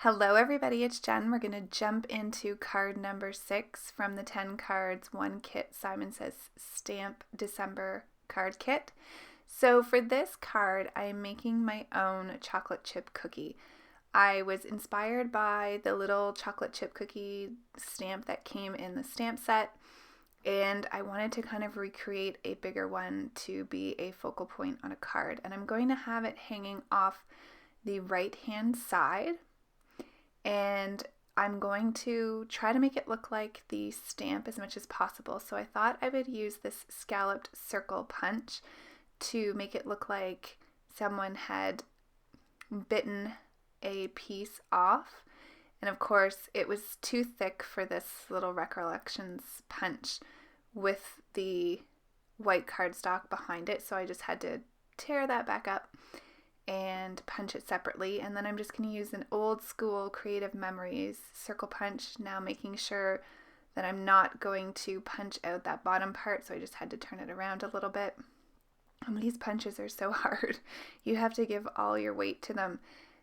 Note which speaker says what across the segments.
Speaker 1: Hello everybody, it's Jen. We're going to jump into card number 6 from the 10 cards, 1 kit, Simon Says Stamp December card kit. So for this card, I am making my own chocolate chip cookie. I was inspired by the little chocolate chip cookie stamp that came in the stamp set, and I wanted to kind of recreate a bigger one to be a focal point on a card. And I'm going to have it hanging off the right hand side. And I'm going to try to make it look like the stamp as much as possible. So I thought I would use this scalloped circle punch to make it look like someone had bitten a piece off. And of course, it was too thick for this little Recollections punch with the white cardstock behind it. So I just had to tear that back up and punch it separately. And then I'm just going to use an old school Creative Memories circle punch, now making sure that I'm not going to punch out that bottom part, so I just had to turn it around a little bit. And these punches are so hard. You have to give all your weight to them.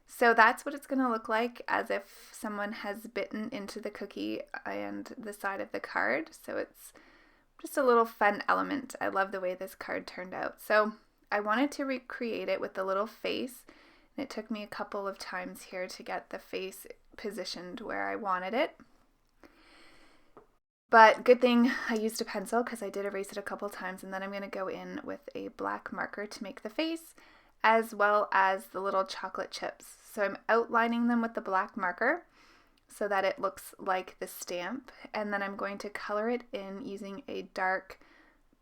Speaker 1: So that's what it's going to look like, as if someone has bitten into the cookie and the side of the card. So it's just a little fun element. I love the way this card turned out. So I wanted to recreate it with the little face, and it took me a couple of times here to get the face positioned where I wanted it. But good thing I used a pencil, because I did erase it a couple times, and then I'm going to go in with a black marker to make the face, as well as the little chocolate chips. So I'm outlining them with the black marker so that it looks like the stamp, and then I'm going to color it in using a dark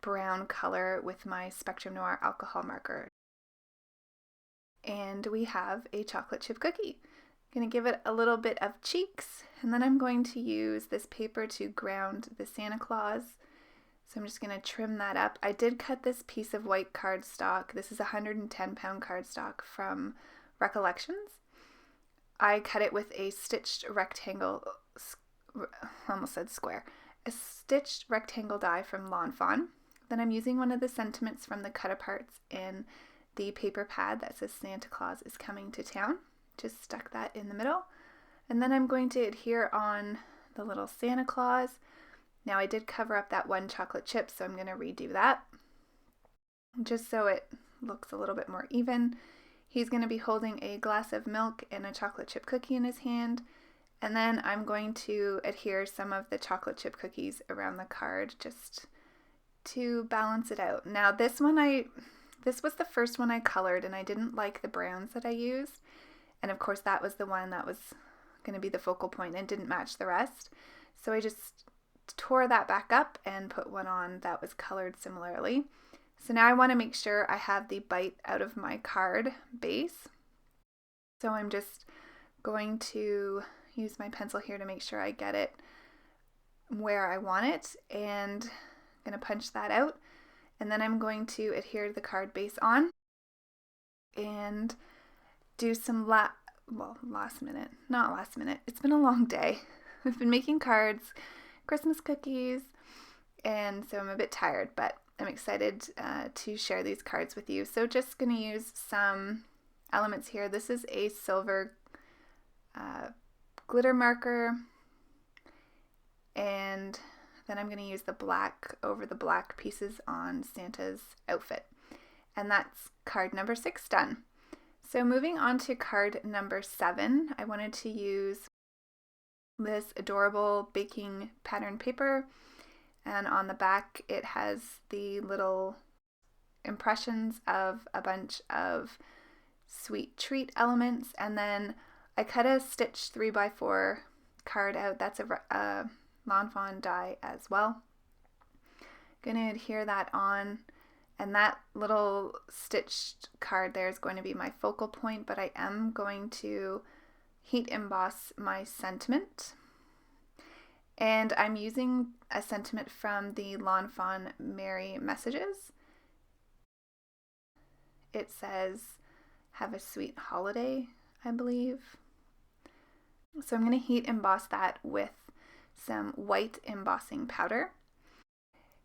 Speaker 1: brown color with my Spectrum Noir alcohol marker. And we have a chocolate chip cookie. I'm going to give it a little bit of cheeks, and then I'm going to use this paper to ground the Santa Claus. So I'm just going to trim that up. I did cut this piece of white cardstock. This is 110-pound cardstock from Recollections. I cut it with a stitched rectangle, almost said square, a stitched rectangle die from Lawn Fawn. Then I'm using one of the sentiments from the cut-aparts in the paper pad that says Santa Claus is coming to town. Just stuck that in the middle. And then I'm going to adhere on the little Santa Claus. Now I did cover up that one chocolate chip, so I'm going to redo that, just so it looks a little bit more even. He's going to be holding a glass of milk and a chocolate chip cookie in his hand. And then I'm going to adhere some of the chocolate chip cookies around the card, just to balance it out. Now this was the first one I colored, and I didn't like the browns that I used, and of course that was the one that was going to be the focal point and didn't match the rest, so I just tore that back up and put one on that was colored similarly. So now I want to make sure I have the bite out of my card base, so I'm just going to use my pencil here to make sure I get it where I want it, and I'm going to punch that out, and then I'm going to adhere the card base on and do some last minute, it's been a long day. I've been making cards, Christmas cookies, and so I'm a bit tired, but I'm excited to share these cards with you. So just going to use some elements here. This is a silver glitter marker, and then I'm going to use the black over the black pieces on Santa's outfit. And that's card number 6 done. So moving on to card number 7, I wanted to use this adorable baking pattern paper. And on the back it has the little impressions of a bunch of sweet treat elements. And then I cut a stitch 3x4 card out. That's a Lawn Fawn die as well. Gonna adhere that on, and that little stitched card there is going to be my focal point, but I am going to heat emboss my sentiment, and I'm using a sentiment from the Lawn Fawn Merry Messages. It says have a sweet holiday, I believe. So I'm going to heat emboss that with some white embossing powder.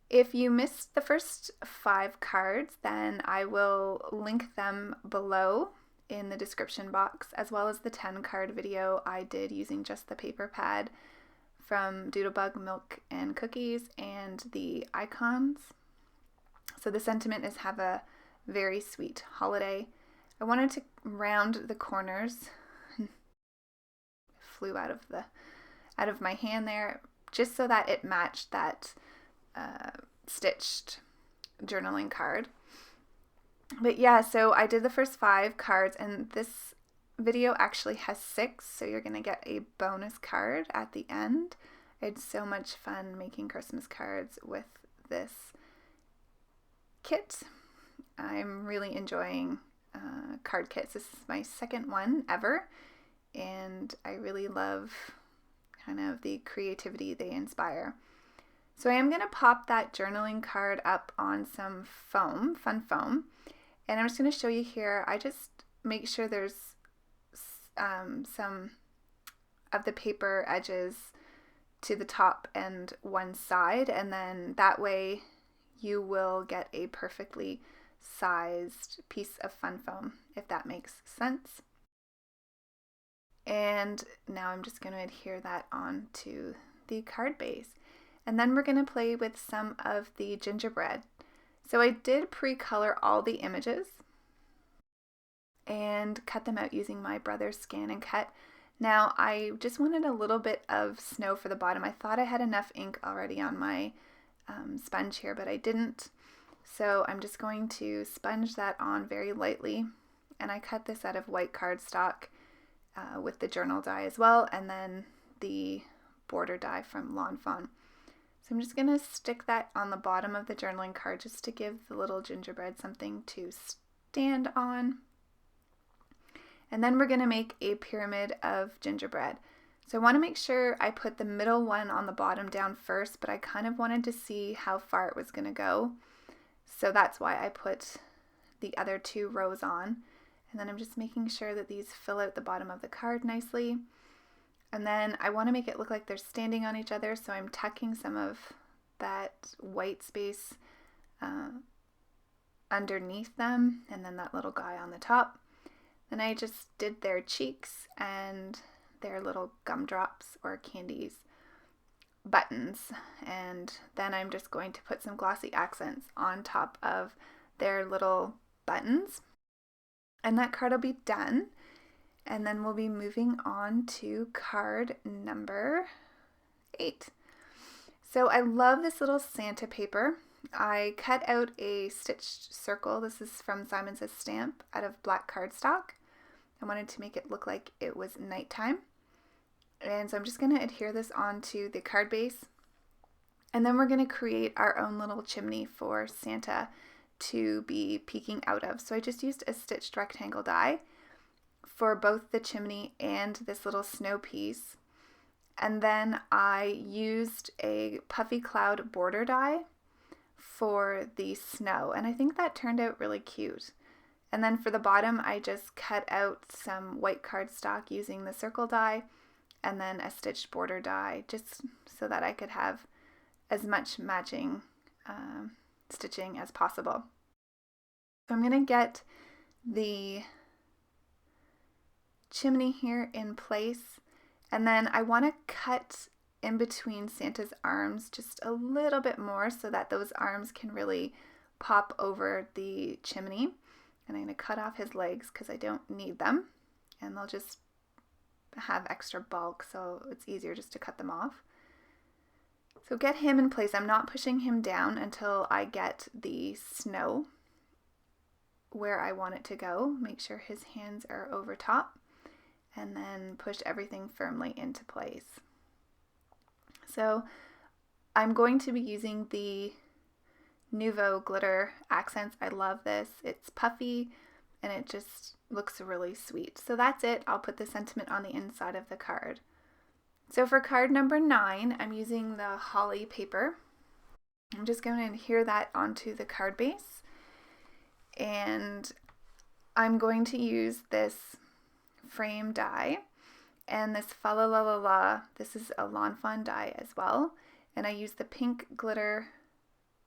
Speaker 1: If you missed the first 5 cards, then I will link them below in the description box, as well as the 10 card video I did using just the paper pad from Doodlebug, Milk and Cookies, and the icons. So the sentiment is have a very sweet holiday. I wanted to round the corners. Flew out of my hand there, just so that it matched that stitched journaling card. But yeah, so I did the first 5 cards, and this video actually has 6, so you're gonna get a bonus card at the end. I had so much fun making Christmas cards with this kit. I'm really enjoying card kits. This is my second one ever, and I really love kind of the creativity they inspire. So I am going to pop that journaling card up on some foam, fun foam, and I'm just going to show you here. I just make sure there's some of the paper edges to the top and one side, and then that way you will get a perfectly sized piece of fun foam, if that makes sense. And now I'm just going to adhere that onto the card base. And then we're going to play with some of the gingerbread. So I did pre-color all the images and cut them out using my brother's Scan and Cut. Now I just wanted a little bit of snow for the bottom. I thought I had enough ink already on my sponge here, but I didn't. So I'm just going to sponge that on very lightly. And I cut this out of white cardstock with the journal die as well, and then the border die from Lawn Fawn. So I'm just going to stick that on the bottom of the journaling card just to give the little gingerbread something to stand on. And then we're going to make a pyramid of gingerbread. So I want to make sure I put the middle one on the bottom down first, but I kind of wanted to see how far it was going to go. So that's why I put the other 2 rows on. And then I'm just making sure that these fill out the bottom of the card nicely. And then I want to make it look like they're standing on each other, so I'm tucking some of that white space underneath them, and then that little guy on the top. Then I just did their cheeks and their little gumdrops or candies buttons, and then I'm just going to put some glossy accents on top of their little buttons. And that card will be done. And then we'll be moving on to card number 8. So I love this little Santa paper. I cut out a stitched circle. This is from Simon Says Stamp out of black cardstock. I wanted to make it look like it was nighttime. And so I'm just going to adhere this onto the card base. And then we're going to create our own little chimney for Santa to be peeking out of. So I just used a stitched rectangle die for both the chimney and this little snow piece. And then I used a puffy cloud border die for the snow, and I think that turned out really cute. And then for the bottom, I just cut out some white cardstock using the circle die and then a stitched border die, just so that I could have as much matching stitching as possible. So I'm going to get the chimney here in place, and then I want to cut in between Santa's arms just a little bit more so that those arms can really pop over the chimney. And I'm going to cut off his legs because I don't need them, and they'll just have extra bulk, so it's easier just to cut them off. So get him in place. I'm not pushing him down until I get the snow where I want it to go. Make sure his hands are over top, and then push everything firmly into place. So I'm going to be using the Nouveau glitter accents. I love this. It's puffy and it just looks really sweet. So that's it. I'll put the sentiment on the inside of the card. So for card number 9, I'm using the holly paper. I'm just going to adhere that onto the card base, and I'm going to use this frame die and this Fa La La La La. This is a Lawn Fawn die as well, and I used the pink glitter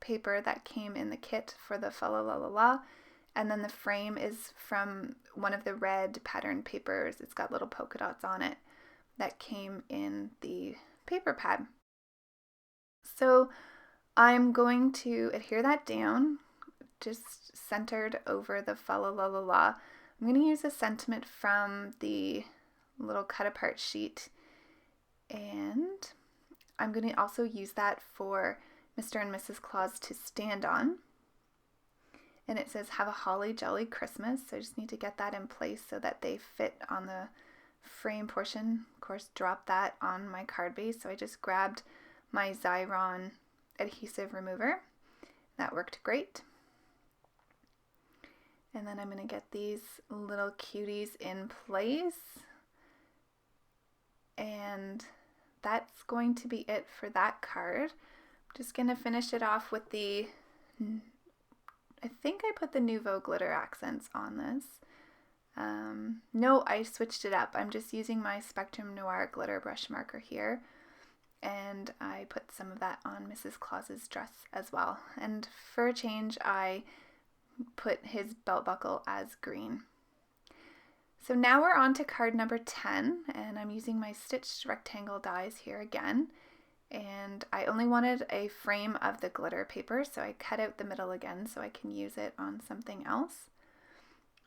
Speaker 1: paper that came in the kit for the Fa La La La La, And then the frame is from one of the red pattern papers. It's got little polka dots on it that came in the paper pad. So I'm going to adhere that down, just centered over the fa la la la la. I'm going to use a sentiment from the little cut apart sheet, and I'm going to also use that for Mr. and Mrs. Claus to stand on. And it says, "Have a holly jolly Christmas." So I just need to get that in place so that they fit on the frame portion. Of course, drop that on my card base. So I just grabbed my Xyron adhesive remover. That worked great. And then I'm going to get these little cuties in place. And that's going to be it for that card. I'm just going to finish it off with the, I think I put the Nouveau glitter accents on this. No, I switched it up. I'm just using my Spectrum Noir glitter brush marker here. And I put some of that on Mrs. Claus's dress as well. And for a change, I put his belt buckle as green. So now we're on to card number 10, and I'm using my stitched rectangle dies here again. And I only wanted a frame of the glitter paper, so I cut out the middle again so I can use it on something else.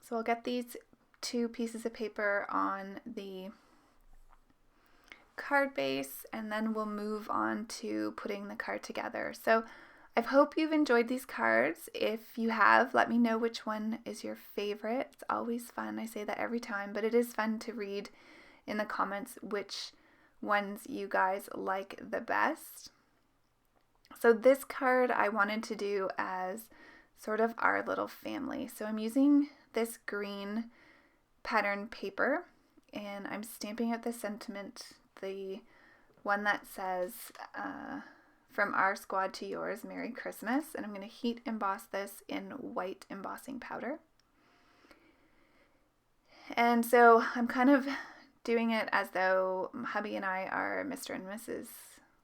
Speaker 1: So I'll get these 2 pieces of paper on the card base, and then we'll move on to putting the card together. So I hope you've enjoyed these cards. If you have, let me know which one is your favorite. It's always fun. I say that every time, but it is fun to read in the comments which ones you guys like the best. So this card I wanted to do as sort of our little family. So I'm using this green pattern paper, and I'm stamping out the sentiment, the one that says, "From our squad to yours, Merry Christmas," and I'm going to heat emboss this in white embossing powder. And so I'm kind of doing it as though hubby and I are Mr. and Mrs.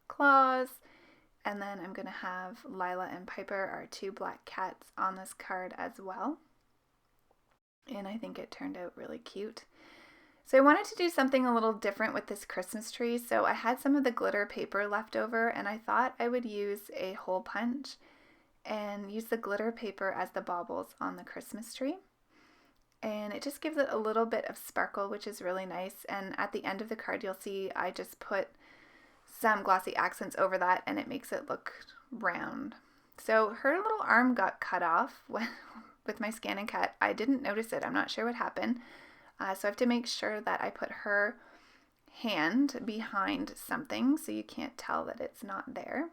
Speaker 1: Claus, and then I'm going to have Lila and Piper, our 2 black cats, on this card as well. And I think it turned out really cute. So I wanted to do something a little different with this Christmas tree, so I had some of the glitter paper left over, and I thought I would use a hole punch and use the glitter paper as the baubles on the Christmas tree. And it just gives it a little bit of sparkle, which is really nice. And at the end of the card, you'll see I just put some glossy accents over that, and it makes it look round. So her little arm got cut off with my Scan and Cut. I didn't notice it. I'm not sure what happened. So I have to make sure that I put her hand behind something so you can't tell that it's not there.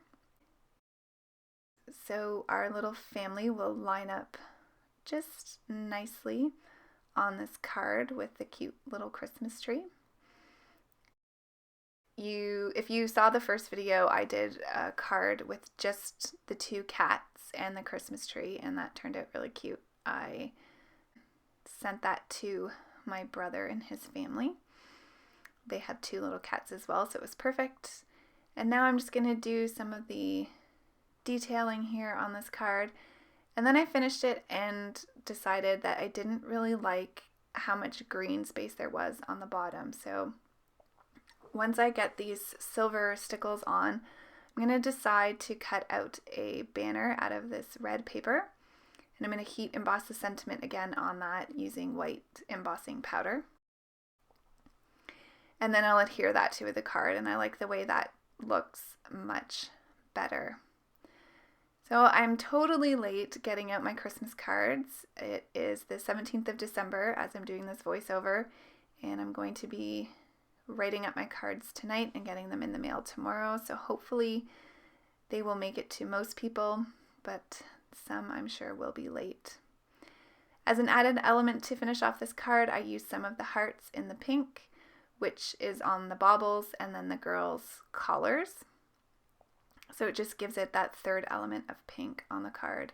Speaker 1: So our little family will line up just nicely on this card with the cute little Christmas tree. If you saw the first video, I did a card with just the 2 cats and the Christmas tree, and that turned out really cute. I sent that to my brother and his family. They had 2 little cats as well, so it was perfect. And now I'm just going to do some of the detailing here on this card. And then I finished it and decided that I didn't really like how much green space there was on the bottom. So once I get these silver stickles on, I'm going to decide to cut out a banner out of this red paper. And I'm going to heat emboss the sentiment again on that using white embossing powder. And then I'll adhere that to the card, and I like the way that looks much better. So I'm totally late getting out my Christmas cards. It is the 17th of December as I'm doing this voiceover, and I'm going to be writing up my cards tonight and getting them in the mail tomorrow. So hopefully they will make it to most people, but some I'm sure will be late. As an added element to finish off this card, I used some of the hearts in the pink, which is on the baubles, and then the girls' collars. So it just gives it that 3rd element of pink on the card.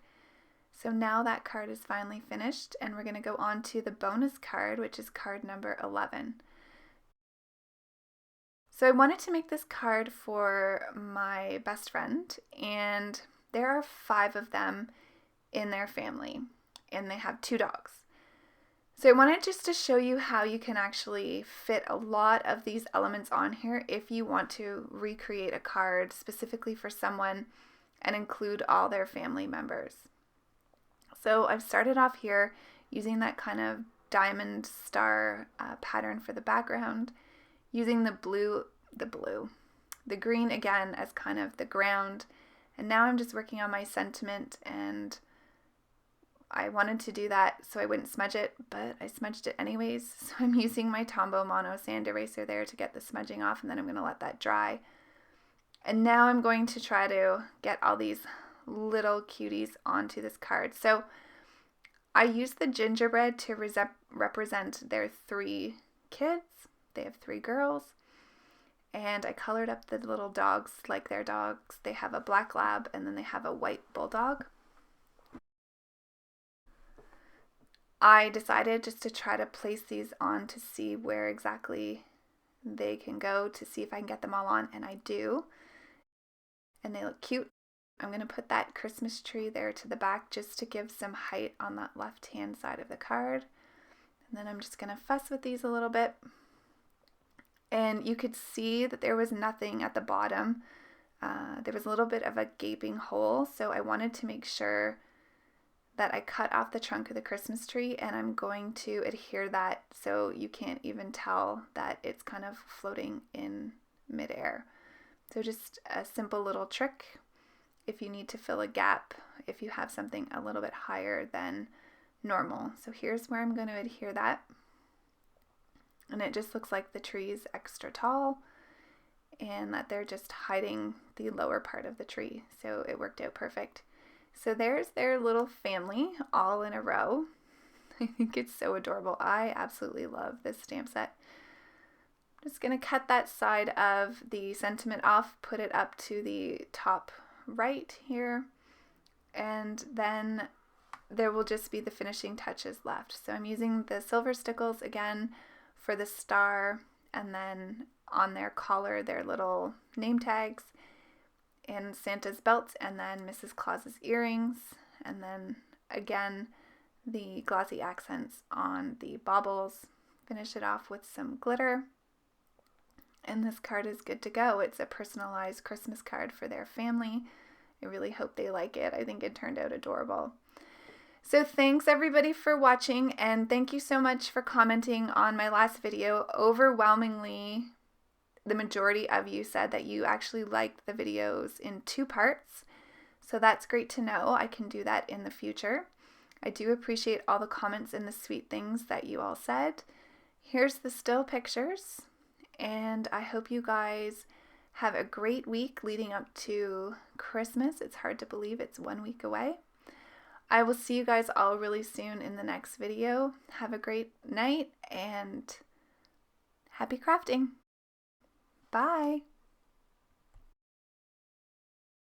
Speaker 1: So now that card is finally finished, and we're going to go on to the bonus card, which is card number 11. So I wanted to make this card for my best friend, and there are 5 of them in their family. and they have 2 dogs. So I wanted just to show you how you can actually fit a lot of these elements on here if you want to recreate a card specifically for someone and include all their family members. So I've started off here using that kind of diamond star pattern for the background, using the green again as kind of the ground, and now I'm just working on my sentiment, and I wanted to do that so I wouldn't smudge it, but I smudged it anyways, so I'm using my Tombow Mono sand eraser there to get the smudging off, and then I'm going to let that dry. And now I'm going to try to get all these little cuties onto this card. So I used the gingerbread to represent their 3 kids. They have 3 girls. And I colored up the little dogs like their dogs. They have a black lab and then they have a white bulldog. I decided just to try to place these on to see where exactly they can go, to see if I can get them all on, and I do. And they look cute. I'm going to put that Christmas tree there to the back just to give some height on that left-hand side of the card. And then I'm just going to fuss with these a little bit. And you could see that there was nothing at the bottom. There was a little bit of a gaping hole, so I wanted to make sure that I cut off the trunk of the Christmas tree, and I'm going to adhere that so you can't even tell that it's kind of floating in midair. So just a simple little trick if you need to fill a gap, if you have something a little bit higher than normal. So here's where I'm going to adhere that. And it just looks like the tree's extra tall and that they're just hiding the lower part of the tree. So it worked out perfect. So there's their little family all in a row. I think it's so adorable. I absolutely love this stamp set. I'm just going to cut that side of the sentiment off, put it up to the top right here, and then there will just be the finishing touches left. So I'm using the silver stickles again for the star, and then on their collar, their little name tags, and Santa's belt, and then Mrs. Claus's earrings, and then again the glossy accents on the baubles. Finish it off with some glitter, and this card is good to go. It's a personalized Christmas card for their family. I really hope they like it. I think it turned out adorable. So thanks everybody for watching, and thank you so much for commenting on my last video. Overwhelmingly, the majority of you said that you actually liked the videos in 2 parts. So that's great to know. I can do that in the future. I do appreciate all the comments and the sweet things that you all said. Here's the still pictures, and I hope you guys have a great week leading up to Christmas. It's hard to believe it's 1 week away. I will see you guys all really soon in the next video. Have a great night and happy crafting. Bye.